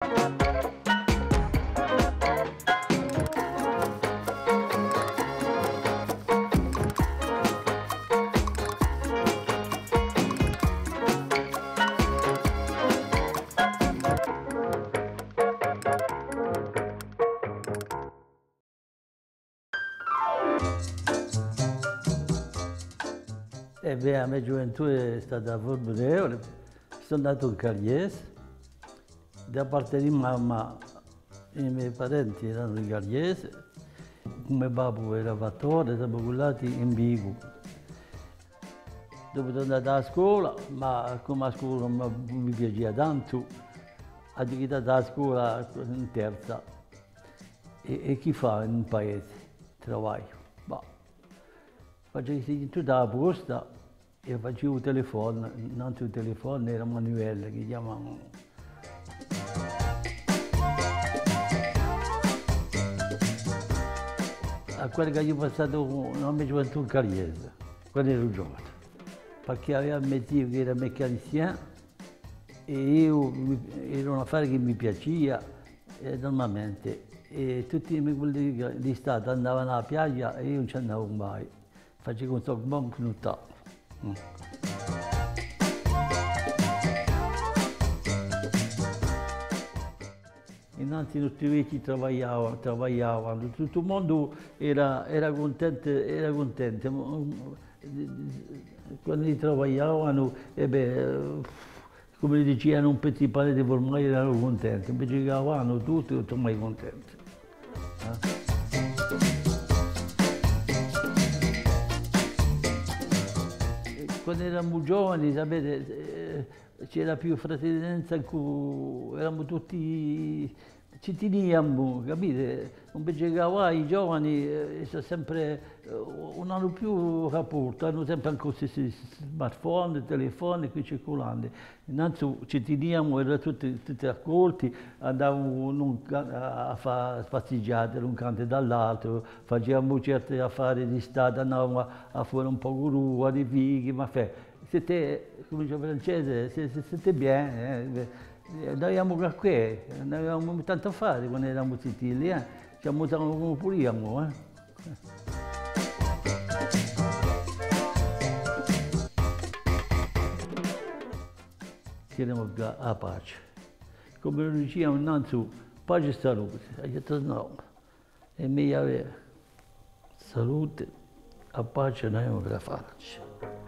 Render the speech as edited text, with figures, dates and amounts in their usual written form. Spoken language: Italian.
La mia gioventù è stata formidevole. Sono nato in Cagliese, da parte di mamma i miei parenti erano di Cagliese, mio babbo era fattore, siamo cullati in Vigo. Dopo sono andato a scuola, ma come a scuola non mi piaceva tanto, ho iniziato a scuola in terza. E chi fa in un paese? Travaglio. Bah. Facevo tutta la posta e facevo il telefono, non il telefono era manuale che chiamavano. A quello che io ho passato la mia gioventù in Cagliese, quando ero giovane, perché aveva un mestiere che era meccanicien e io era un affare che mi piaceva normalmente. E tutti quelli di Stato andavano alla piaggia e io non ci andavo mai. Facevo un buon knuttato. Innanzi tutti i vecchi lavoravano, tutto il mondo era contento. Quando lavoravano, come dicevano un pezzo di pane di formaggio erano contenti, invece che lavoravano tutti, non sono mai contenti. Quando eravamo giovani, sapete, c'era più fratellanza, eravamo tutti, ci teniamo, capite? Invece che i giovani sono sempre, non hanno più rapporto, hanno sempre ancora questi smartphone, telefoni qui circolando. Innanzitutto ci teniamo, erano tutti accolti, andavamo a fare passeggiate l'un canto dall'altro, facevamo certi affari di Stato, andavamo a fare un po' di rua, di fighi, ma siete, come dice il francese, siete bien, andavamo qui, non avevamo tanto a fare quando eravamo tutti lì, ci ammusiamo come puliamo. Chiediamo la pace. Come lo dicevamo innanzitutto, pace e salute. Ha detto no, è meglio avere salute, a pace noi non la faccia.